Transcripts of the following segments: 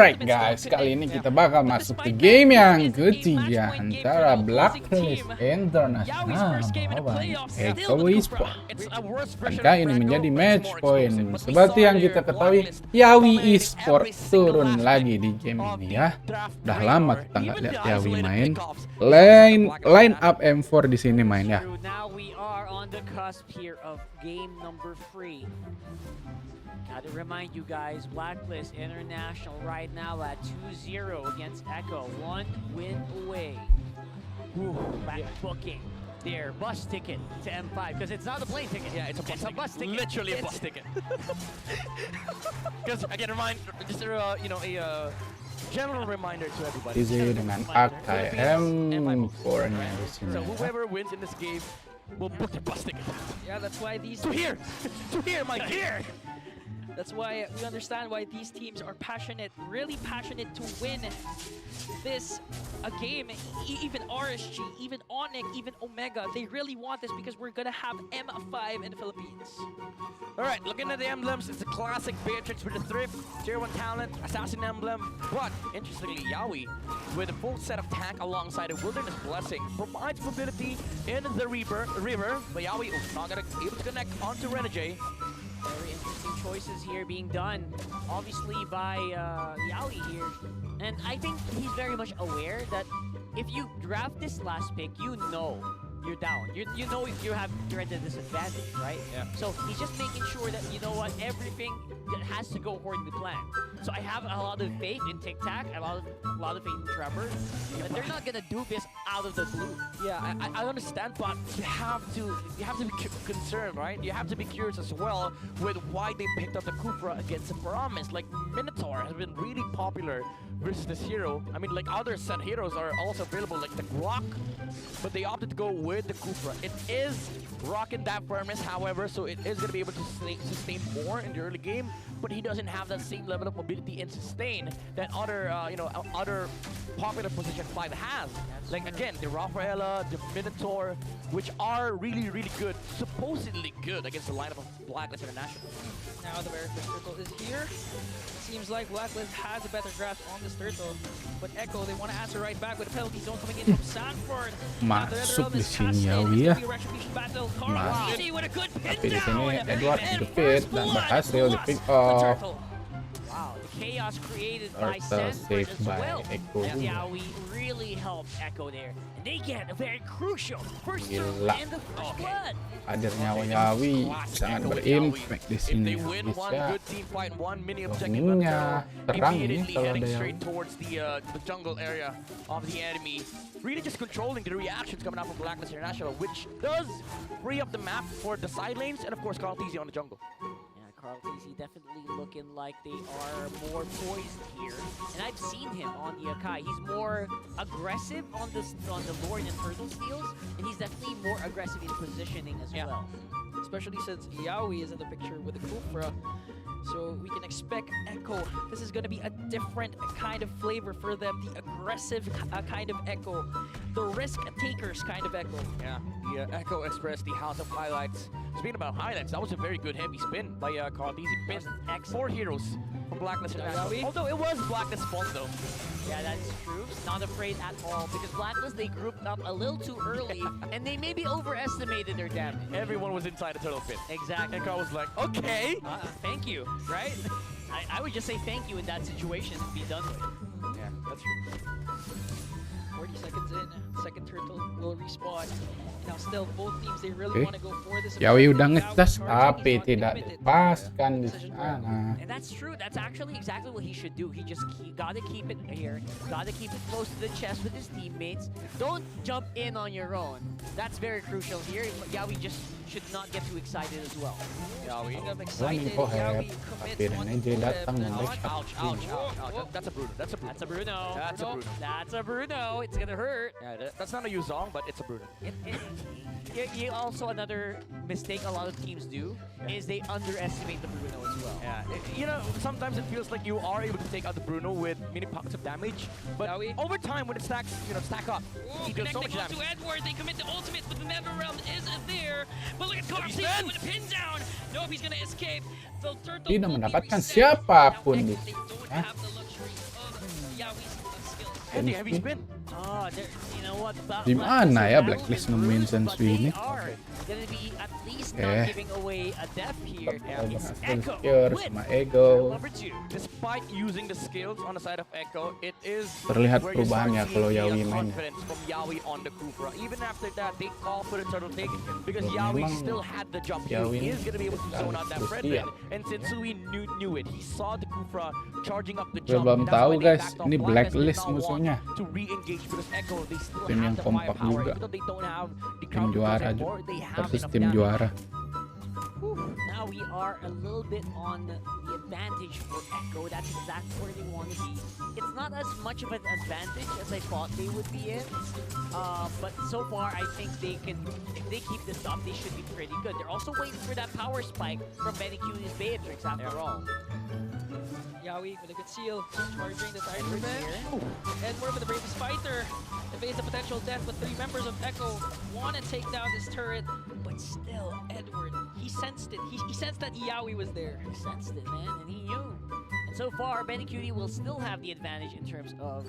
Alright guys, kali ini kita bakal masuk ke game yang ketiga antara Blacklist International melawan Yawi Sport. Angka ini menjadi match point. Seperti yang kita ketahui, Yawi Sport turun lagi di game ini ya. Udah lama kita nggak lihat Yawi main. Line up M4 di sini main ya. To remind you guys, Blacklist International right now at 2-0 against Echo, 1 win away. Back booking their bus ticket to M5 because it's not a plane ticket. Yeah, it's a bus ticket. Literally a bus ticket. Because again, just a general reminder to everybody. Easy dengan M4 nya di sini. So whoever wins in this game will book the bus ticket. Yeah, that's why these to here, Mike, here. That's why we understand why these teams are passionate, really passionate to win this game. Even RSG, even Onyx, even Omega, they really want this because we're gonna have M5 in the Philippines. All right, looking at the emblems, it's a classic Beatrix with the Thrift, Tier 1 talent, Assassin emblem. But interestingly, Yawi, with a full set of tank alongside a Wilderness Blessing, provides mobility in the river. But Yawi not gonna be able to connect onto Renegade. Very interesting choices here being done, obviously by Yawi here. And I think he's very much aware that if you draft this last pick, you know you're down. You know you're at a disadvantage, right? Yeah. So he's just making sure that, you know what, everything has to go according to plan. So I have a lot of faith in Tic Tac, a lot of faith in Trevor, but they're not gonna do this out of the blue. Yeah, I understand, but you have to be concerned, right? You have to be curious as well with why they picked up the Kufra against the Promise. Like Minotaur has been really popular versus this hero. I mean, like other set heroes are also available, like the Glock, but they opted to go with the Kufra. It is rocking that firmness, however, so it is gonna be able to sustain more in the early game. But he doesn't have that same level of mobility and sustain that other popular position 5 has. Like again, the Rafaela, the Minotaur, which are really good, supposedly good against the lineup of Blacklist International. Now the very first turtle is here. Seems like Blacklist has a better grasp on this turtle, but Echo, they want to answer right back with a penalty zone coming in from Sanford. Masuk di sini Yawi ya. Tapi di sini Edward defeat dan berhasil di pick off. Wow, the chaos created by Sanford as well. Echo. Yawi really helped Echo there. And they get a very crucial first turtle in the first blood. Hadirnya Yawi sangat berimpact di sini. Bisa dominnya terang ini kalau ada yang towards the jungle area of the enemy. Really just controlling the reactions coming out from Blacklist International, which does free up the map for the side lanes and of course Carl Teasy on the jungle. Carl Teasy definitely looking like they are more poised here, and I've seen him on the Akai. He's more aggressive on the Lord and Turtle steals, and he's definitely more aggressive in positioning as well. Especially since Yawi is in the picture with the Kufra. So we can expect Echo. This is going to be a different kind of flavor for them. The aggressive kind of Echo. The risk takers kind of Echo. Yeah, the Echo Express, the House of Highlights. Speaking about highlights, that was a very good heavy spin by Carl Teasy. Pinned 4 heroes from Blacklist International. Although it was Blacklist's fault though. Yeah, that's true. Not afraid at all because Blacklist, they grouped up a little too early and they maybe overestimated their damage. Everyone was inside the turtle pit. Exactly. And Carl was like, okay. Thank you, right? I would just say thank you in that situation and be done with. Yeah, that's true. 40 seconds in, second turtle will respawn. Now still both teams, they really want to go for this. Yawi udah ngetes tapi tidak dipaskan di sana. And that's true. That's actually exactly what he should do. He just gotta keep it here. Gotta keep it close to the chest with his teammates. Don't jump in on your own. That's very crucial here. Yawi just should not get too excited as well. Yawi. Running for help. Tapi Renegade datang dan Ouch. That's a Bruno. That's a Bruno. That's a Bruno. That's a Bruno. That's a Bruno. It's gonna hurt. Yeah, that's not a Yuzong, but it's a Bruno. You also, another mistake a lot of teams do is they underestimate the Bruno as well. Yeah, sometimes it feels like you are able to take out the Bruno with mini pockets of damage, but over time when it stacks, stack up, he does so much damage. To Edward, they commit the ultimate, but the Never Realm is there. But look at Carl Teasy with a pin down. No, he's gonna escape. The turtle tidak mendapatkan siapapun di they don't have the luxury of Yawi's skills. And the heavy spin. Oh, you know what? Gimana ya Blacklist nemuin Sensui ini? Gonna be at least not Eh. giving away a death here. It's Berhasil Echo secure with sama Ego. Number 2, despite using the skills on the side of Echo, it is Terlihat where you start perubahannya seeing kalau the Yawi mainnya. confidence from Yawi on the Kufra. Even after that, they call for the turtle take because Yawi Memang still had the jump. Yawi He is going to be able to zone out that harus Fred siap. and Sensui knew it. He saw the Kufra charging up the Gue jump. belum That's tahu why they guys, backed off ini Blacklist. They Blacklist now want musuhnya. to re-engage because Echo, they still Tim yang have the kompak firepower. juga. Even though they don't have the Tim crowd juara control juga. anymore, they have Versus enough tim damage. juara. Now we are a little bit on the advantage for Echo. That's exactly where they want to be. It's not as much of an advantage as I thought they would be in. But so far, I think they can, if they keep this up, they should be pretty good. They're also waiting for that power spike from Benicuni's Beatrix after all. Yawi with a good seal, charging the Tiger Revenge. And we're with the bravest fighter. Evades the potential death, but 3 members of Echo want to take down this turret. But still, Edward, he sensed it. He sensed that Yawi was there. He sensed it, man, and he knew. And so far, Benicuni will still have the advantage in terms of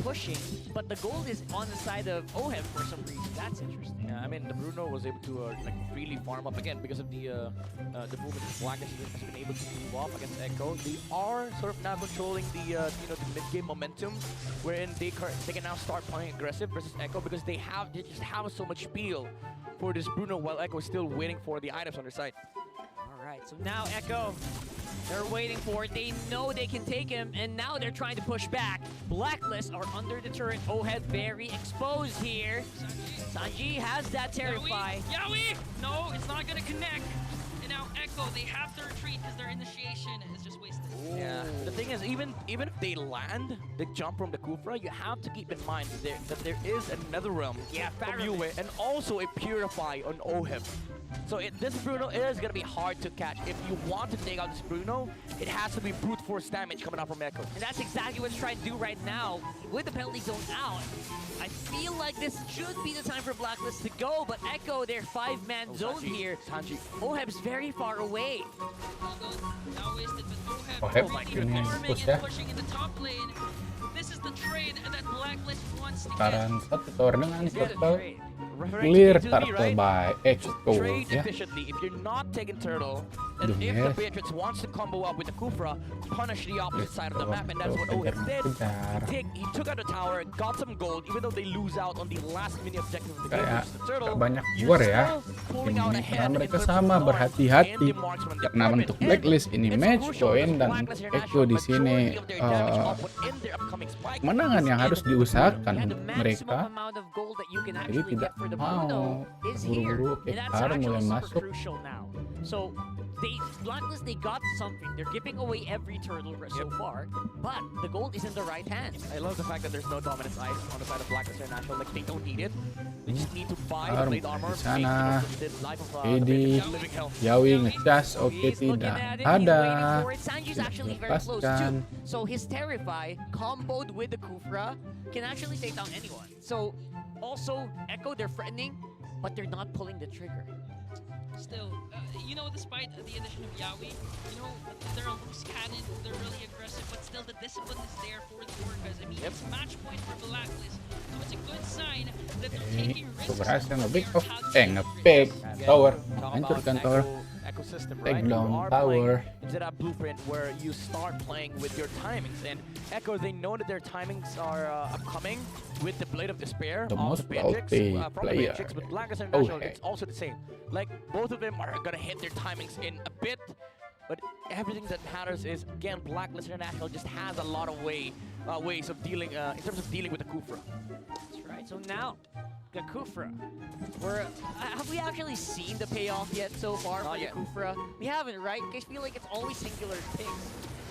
pushing, but the gold is on the side of Ohem for some reason. That's interesting. Yeah, I mean, the Bruno was able to like really farm up again because of the movement of Blacklist has been able to move off against Echo. They are sort of now controlling the the mid game momentum, wherein they can now start playing aggressive versus Echo because they just have so much spiel for this Bruno while Echo is still waiting for the items on their side. All right, so now Echo, they're waiting for it. They know they can take him, and now they're trying to push back. Blacklist are under the turret. Ohead very exposed here. Sanji has that terrify. Yawi! No, it's not gonna connect. And now Echo, they have to retreat because their initiation is just wasted. Yeah. The thing is, even if they land the jump from the Kufra, you have to keep in mind that there is another realm from Yue and also a Purify on Oheb. So this Bruno is going to be hard to catch. If you want to take out this Bruno, it has to be brute force damage coming out from Echo. And that's exactly what he's trying to do right now. With the penalty zone out, I feel like this should be the time for Blacklist to go, but Echo, their 5-man zone Sanji, here. Sanji. Oheb's very far away. Although now wasted, but Oheb Oheb ini farming push and ya. pushing in the top lane. This is the trade that Blacklist wants to get. Sekarang satu tower dengan turtle. Trade. Clear turtle by H2 Trade ya. efficiently. If you're not taking turtle, and Duh, if the yes. Beatrix wants to combo up with the Kufra, punish the opposite side of the map, and that's what Kejar, Oheb did. kejar. He took out the tower, got some gold, even though they lose out on the last mini objective of the game, Kayak which is the turtle. gak banyak you're war ya still pulling tim out ini ahead karena in mereka terms of sama stars berhati-hati and the marksman karena department. untuk Blacklist ini It's match crucial point because dan Blacklist Echo di International, sini majority of their damage output in their upcoming spike kemenangan yang harus diusahakan Yeah, the untuk maximum mereka. amount of gold that you can Jadi actually tidak get for the mau Bruno is here. buru-buru And that's Kekar actually mulai super masuk. crucial now. So Blacklist, they got something. They're giving away every turtle so far, but the gold is in the right hands. I love the fact that there's no dominance ice on the side of Blacklist International. Like, they don't need it. They just need to buy the blade armor. Di sana, the life of Edi, living hell. Yawi ngecas, oke He's looking tidak at it, ada. he's waiting for it. Sanji's Tidak actually very close dilepaskan. too. So his Terrify, comboed with the Kufra, can actually take down anyone. So also, Echo, they're threatening, but they're not pulling the trigger. Still, you know, despite the addition of Yawi, you know, they're a loose cannon, they're really aggressive, but still the discipline is there for the Orcas. I mean, it's match point for Blacklist, so it's a good sign that they're taking risks. Berhasil on nge-pick their off, how to nge-pick Again, tower, talk hancurkan about tower, ecosystem, take right? You down are tower. playing into that blueprint where you start playing with your timings, and Echo, they know that their timings are upcoming with the Blade of Despair The of most the Beatrix, wealthy from the player. Beatrix, but Blacklist International, Okay. it's also the same. Like, both of them are gonna hit their timings in a bit, but everything that matters is, again, Blacklist International just has a lot of ways of dealing, in terms of dealing with the Kufra. That's right. So now, the Kufra. Have we actually seen the payoff yet so far Not for yet. the Kufra? We haven't, right? I feel like it's always singular picks.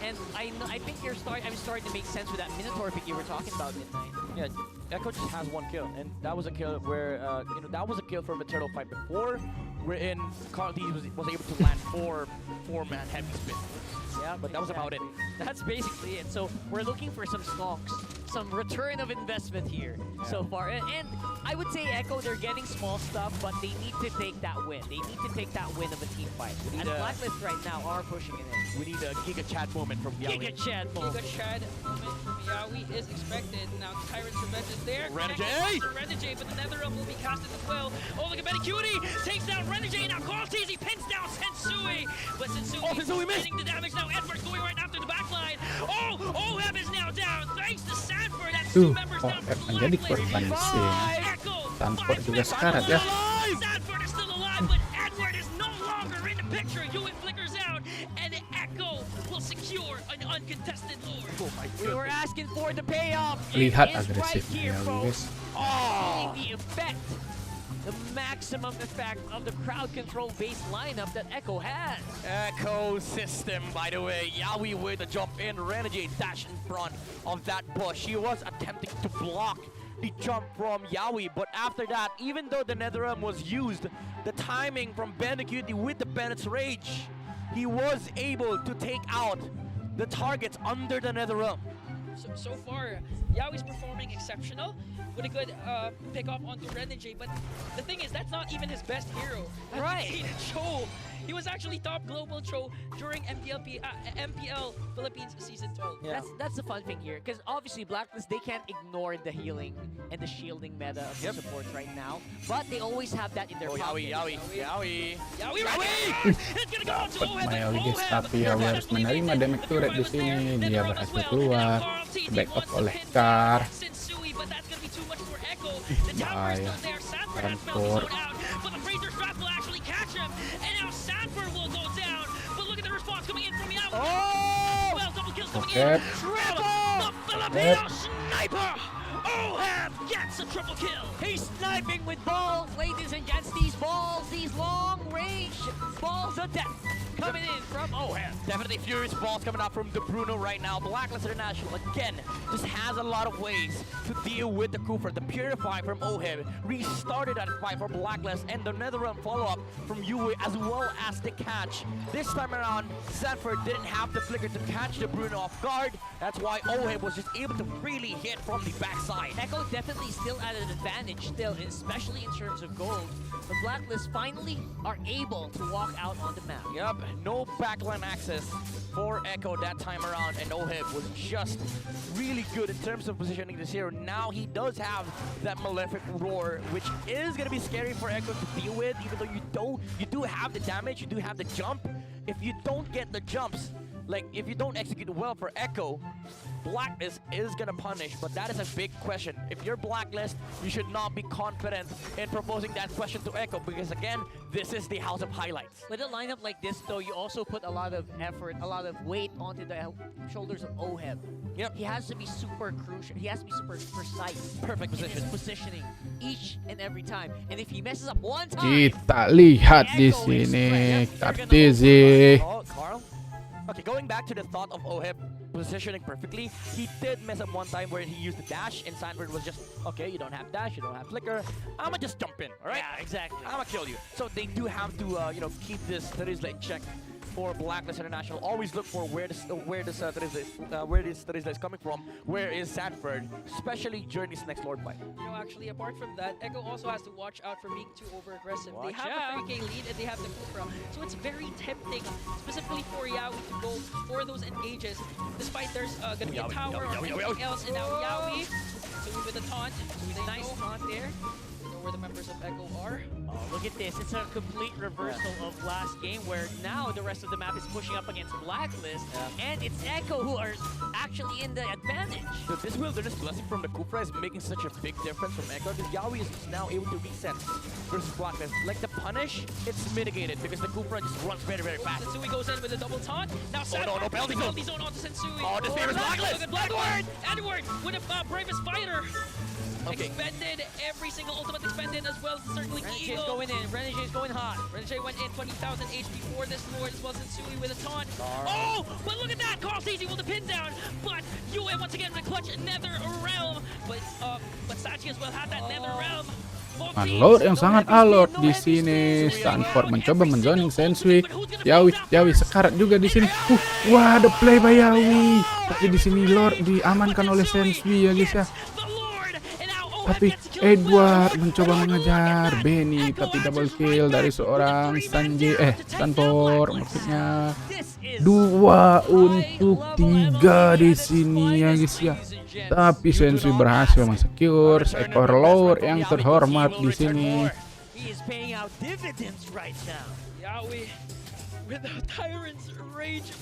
And I think I'm starting to make sense with that Minotaur pick you were talking about, Midnight. Yeah, Echo just has one kill, and that was a kill where, you know, that was a kill from a turtle fight before, wherein Carl D was able to land four-man heavy spin. Yeah, But that was about it. That's basically it. So we're looking for some stonks. some return of investment here so far. And I would say Echo, they're getting small stuff, but they need to take that win. They need to take that win of a team fight. And Blacklist right now are pushing it in. We need a Giga Chat moment from Yawi. Giga Chad moment. Giga Chad moment from Yawi is expected. Now Tyrant's Revenge is there. Renegade! Renegade, but the Netherrealm will be casted as well. Oh, look at Betty Cutie! Takes down Renegade. Now Carl Teasy pins down Sensui. But Sensui missed! getting the damage now. Edward's going right after the backline. Oh, Oheb is now down. Thanks to Sanford. That's two members down for menjadi Blacklist. korban mesin. Echo, Transport juga sekarat ya. Sanford is still alive, but Edward is no longer in the picture. Hewitt flickers out, and Echo will secure an uncontested lord. Oh my We were goodness. asking for the payoff. Lihat It is right agresifnya here, ya, folks. guys. Oh! The effect, the maximum effect of the crowd control based lineup that Echo has. Echo system, by the way. Yawi with the jump in. Renegade dash in front of that push. He was attempting to block the jump from Yawi, but after that, even though the Netherrealm was used, the timing from Bandicoot with the Bennett's Rage, he was able to take out the targets under the Netherrealm. So far, Yawi's performing exceptional with a good pick off onto Renegade, but the thing is, that's not even his best hero. As Right. you see, Cho, he was actually top global Cho during MPL Philippines Season 12. Yeah. That's the fun thing here, because obviously Blacklist, they can't ignore the healing and the shielding meta of the supports right now, but they always have that in their Oh, pocket. Yawi. Yawi right there! It's gonna go on to Oheb, but Yawi guys, Oheb tapi Yawi harus menerima damage turret di sini. Dia berhasil keluar, backup oleh Kar. But that's gonna be too much for Echo. The tower is Bahaya. still there. Sanford has Transport. Melty slowed out, but the Razor Strap will actually catch him. And now Sanford will go down. But look at the response coming in from Yawi. Oh! Well, double kills coming Okay. in. Triple! The Filipino sniper! Oheb gets a triple kill. He's sniping with balls, ladies and gents. These balls, these long-range balls of death coming in from Oheb. Definitely furious balls coming out from De Bruno right now. Blacklist International, again, just has a lot of ways to deal with the Cooper. The Purify from Oheb restarted that fight for Blacklist, and the Netherrealm follow-up from Yawi, as well as the catch. This time around, Sanford didn't have the flicker to catch De Bruno off guard. That's why Oheb was just able to really hit from the backside. Echo definitely still at an advantage still, especially in terms of gold. The Blacklist finally are able to walk out on the map. Yep, no backline access for Echo that time around, and Oheb was just really good in terms of positioning this hero. Now he does have that Malefic Roar, which is gonna be scary for Echo to deal with, even though you do have the damage, you do have the jump. If you don't get the jumps, like if you don't execute well for Echo, Blacklist is gonna punish, but that is a big question. If you're Blacklist, you should not be confident in proposing that question to Echo, because again, this is the house of highlights. With a lineup like this, though, you also put a lot of effort, a lot of weight onto the shoulders of Oheb. Yep. He has to be super crucial. He has to be super precise. Perfect in his position. positioning each and every time. And if he messes up one time, Kita lihat di sini Kartizi. Oh, Carl? Okay, going back to the thought of Oheb positioning perfectly, he did mess up one time where he used the dash, and Sanford was just, okay, you don't have dash, you don't have flicker, I'ma just jump in, alright? yeah, exactly. I'ma kill you. So they do have to, keep this Terizla in check for Blacklist International. Always look for where this Terizla is coming from. Where is Sanford, especially during this next Lord fight. You know, actually, apart from that, Echo also has to watch out for being too over-aggressive. They Watch have out. the 3K lead and they have the Kufra, so it's very tempting, specifically for Yawi to go for those engages, despite there's going to be a Yawi, tower Yawi, or Yawi, anything Yawi. else, and now Yawi, so with a taunt, with a nice taunt there. You know where the members of Echo are. Oh, look at this. It's a complete reversal of last game where now the rest of the map is pushing up against Blacklist. Yeah. And it's Echo who are actually in the advantage. So this wilderness blessing from the Kufra is making such a big difference from Echo, because Yawi is now able to reset versus Blacklist. Like the punish, it's mitigated because the Kufra just runs very, very fast. Sensui goes in with a double taunt. Now no, Sanford penalty zone. zone onto Sensui. Oh, this favors Blacklist. Look at Blacklist. Edward with a bravest fighter. Okay. Expended, every single ultimate expended, as well as certainly Renegade's Eagle. going in. Renegade's going hot. Renegade went in 20,000 HP for this Lord, as well as Sensui with a taunt. Oh, but look at that! Carl Stacey will the pin down, but Yue once again with a clutch Nether Realm. But Sachi as well had that Nether Realm. Alert yang sangat alert di sini. Stanford mencoba menzoning Sensui. Yawi sekarat juga di sini. Wah, ada play by Yawi. Tapi di sini Lord diamankan oleh Sensui ya guys ya. Tapi Edward mencoba mengejar Benny, tapi double kill dari seorang Stanford maksudnya 2 untuk 3 di sini ya guys ya. Tapi Sensui berhasil mensecure seekor lord yang terhormat di sini.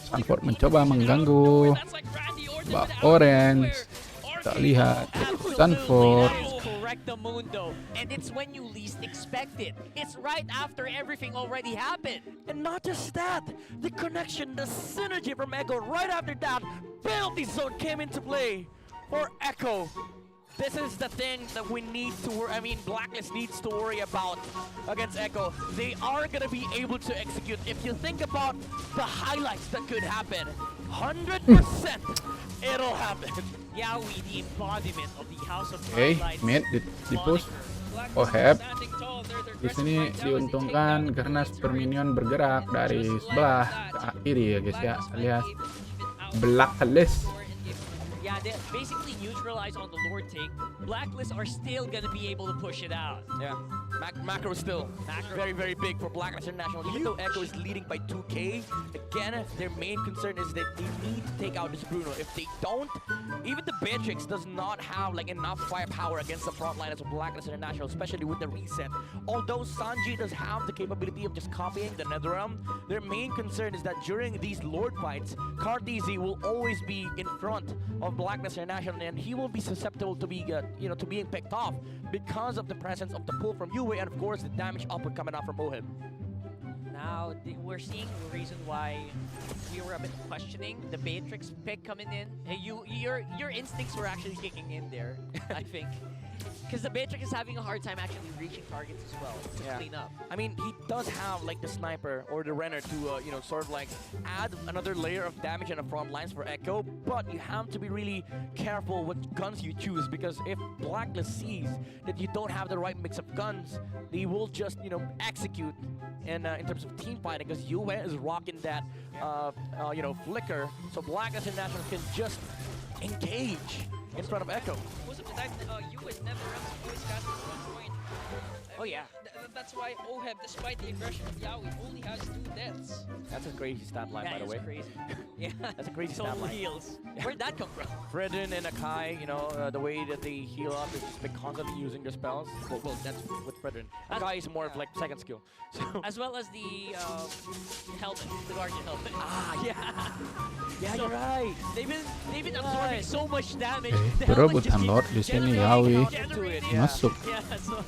Stanford mencoba mengganggu Bak Orange. Tak lihat Stanford. The moon though, and it's when you least expect it. It's right after everything already happened. And not just that, the connection, the synergy from Echo right after that, penalty zone came into play for Echo. This is the thing that we need to Blacklist needs to worry about against Echo. They are gonna be able to execute. If you think about the highlights that could happen, 100% it'll happen. Yawi, the embodiment of the House of Oke, Highlights. mid di push. Oheb di sini diuntungkan karena super minion bergerak dari sebelah ke kiri ya guys ya, alias Blacklist. Yeah, they basically neutralize on the Lord take. Blacklist are still gonna be able to push it out. Yeah, macro still very, very big for Blacklist International. Even though Echo is leading by 2K, again, their main concern is that they need to take out this Bruno. If they don't, even the Beatrix does not have like enough firepower against the front liners of Blacklist International, especially with the reset. Although Sanji does have the capability of just copying the Netherrealm, their main concern is that during these Lord fights, Cartezy will always be in front of Blacklist International, and he will be susceptible to be to being picked off because of the presence of the pull from Yawi and of course the damage output coming out from Oheb. Now we're seeing the reason why we were a bit questioning the Beatrix pick coming in. Hey, your instincts were actually kicking in there, I think. Because the Beatrix is having a hard time actually reaching targets as well to clean up. I mean, he does have like the sniper or the Renner to sort of like add another layer of damage on the front lines for Echo, but you have to be really careful what guns you choose, because if Blacklist sees that you don't have the right mix of guns, they will just execute in terms of team fighting, because Yue is rocking that flicker, so Blacklist International can just engage in front of Echo. Most of the time, you as Netherrealms always got the front point. Oh yeah. That's why Oheb, despite the aggression of Yawi, only has 2 deaths. That's a crazy stat line, by the way. Crazy. Yeah, That's a crazy stat total line. heals. Where'd that come from? Fredden and Akai, the way that they heal up is just by constantly using their spells. Well, that's with Fredden. Akai is more of like second skill. So As well as the helmet, the Guardian helmet. yeah, So- you're right. They've been absorbing so much damage. Oke, The helmet berebutan just Lord keeps di sini generating, Yawi generating. masuk. Yeah, so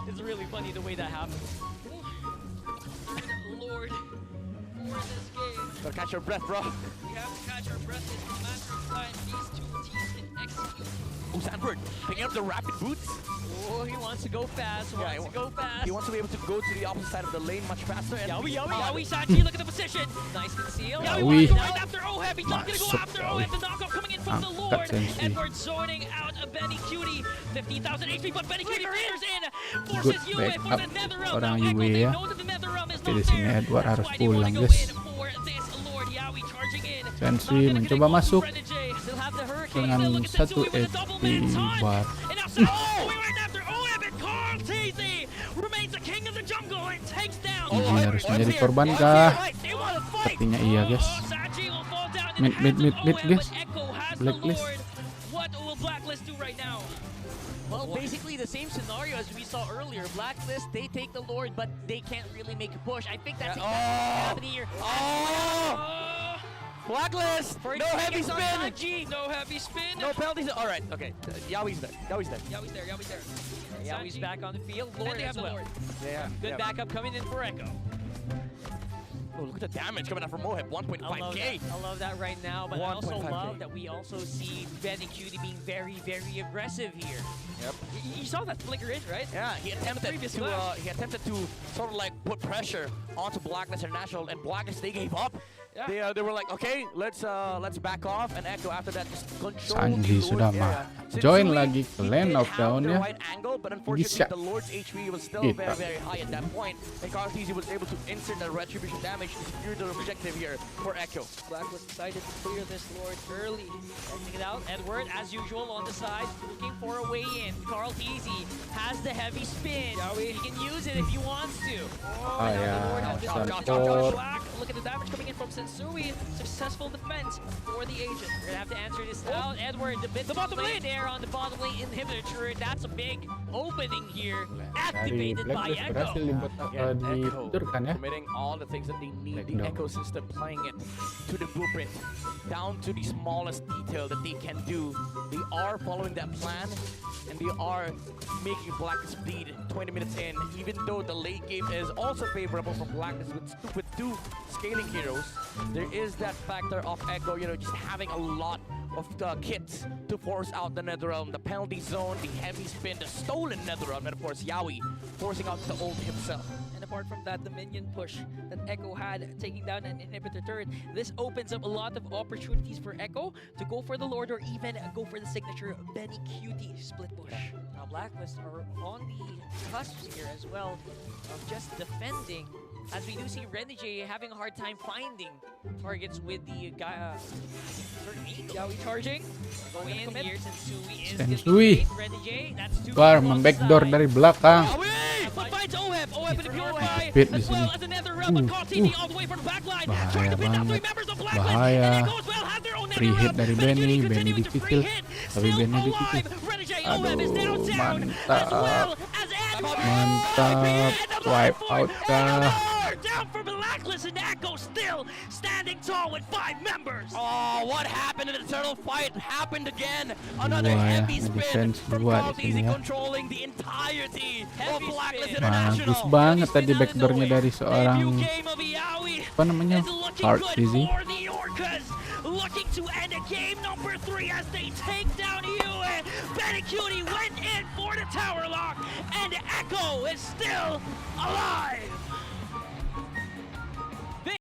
it's really funny the way that happens. Lord, for this game, Gotta catch your breath, bro. we have to catch our breath. It's a matter of time these 2 teams can execute. Oh, Sanford picking up the rapid boots. Oh, he wants to go fast. Yeah, Wants to go fast. He wants to be able to go to the opposite side of the lane much faster. And Yawi, Sanji, look at the position. Nice conceal. Yawi. Yawi right after Oheb. He's not gonna go Masuk, after Yawi. Oheb. The knockoff coming in from the Angkat Lord. Sensi. Edward zoning out a Benny Cutie. 15,000 HP, but Benny Cutie fingers in. Good Forces Yue for backup the Netherrealm. orang Now Echo, Yue they ya. know that the Netherrealm is Tapi not di sini there. Edward harus That's why they wanna pulang go guys. in for this Lord. Yawi charging in. Sensi Not gonna mencoba go masuk for Renegade. Still have the hurricane. dengan Look at satu Sensui with a double HP man bar. And now Sensui going right after Oheb, and Carl Teasy remains the king of the jungle and takes down. Ini harus menjadi korban kah? They wanna fight. Sepertinya iya guys. Sanji will fall down in Mid, the mid, hands of mid, Oheb, guys. but Echo has the Blacklist. Lord. What will Blacklist do right now? Well, basically the same scenario as we saw earlier. Blacklist, they take the Lord, but they can't really make a push. I think that's exactly what's happening here. Oh! Blacklist! For No heavy against spin! Sanji. No heavy spin. No penalties. All right. Okay. Yawi's there. Yawi's there. Yawi's there. Yawi's there. Yawi's Sanji. back on the field. And Lord they as have the well. Lord. Yeah. Good backup coming in for Echo. Oh, look at the damage coming out from Moheb. 1.5k. I love that right now, but I also 1.5K. love that we also see Benny Cutie being very, very aggressive here. Yep. You saw that flicker in, right? Yeah, he attempted previous to flash. sort of like put pressure onto Blacklist International, and Blacklist, they gave up. They were like, okay, let's back off, and Echo after that just control Sanji the sudah Lord's area. join Sensui, lagi ke he lane did of have down the ya. right angle, but unfortunately Bisa. the Lord's HP was still Kita. very, very high at that point, and Cartesi was able to insert the retribution damage to secure the objective here for Echo. Blacklist decided to clear this Lord early. Checking it out. Edward, as usual, on the side, looking for a way in. Carl Teasy has the heavy spin. Yawi. He can use it if he wants to. Ah now ya, the Lord has been support. Black. Look at the damage coming in from Sensui. Successful defense for the agent. We're gonna have to answer this out. Edward, the bit the bottom lane there on the bottom lane inhibitor turret. That's a big opening here. Dari Activated by Blacklist berhasil Echo. ditidurkan ya. Committing all the things that they need, the Backdoor. ecosystem playing it to the blueprint, down to the smallest detail that they can do. They are following that plan, and they are making Blacklist bleed 20 minutes in, even though the late game is also favorable for Blacklist with two scaling heroes. There is that factor of Echo, just having a lot of the kits to force out the Netherrealm, the penalty zone, the heavy spin, the stolen Netherrealm, and of course Yawi forcing out the ult himself. And apart from that, the minion push that Echo had, taking down an inhibitor turret, this opens up a lot of opportunities for Echo to go for the Lord or even go for the signature Benny Cutie split push. Now Blacklist are on the cusp here as well of just defending. As we do see Renegade having a hard time finding targets with the guy. Yawi charging. Go in commit. here. Sensui is Sensui. Renegade. That's two Keluar people on the membackdoor side. dari belakang. Yawi! But finds OHEB. OHEB in the purify. Hit di As well sini. as another realm of Cartini all the way from the backline. Bahaya Trying to pin down three banget. members of Blacklist. Bahaya. And Echo as well has their own Free hit dari Benny, Benny Benny continuing to free dicicil. hit. Tapi Still Benny alive. dicicil. Renegade OHEB is now Aduh, down. As mantap. well as Edward. Mantap. Wipe out kah? Down for Blacklist, and Echo still standing tall with 5 members. Oh, what happened in the turtle fight happened again. Another Dua ya, heavy spin ngedefense from dua di Carl sini Easy ya. controlling the entirety of Heavy Blacklist spin. International. Bagus banget tadi backdoornya dari seorang Debut game of Yawi apa namanya, is looking Hard good Easy. for the Orcas. Looking to end a game number 3 as they take down Yue. Benny Cutie went in for the tower lock, and Echo is still alive.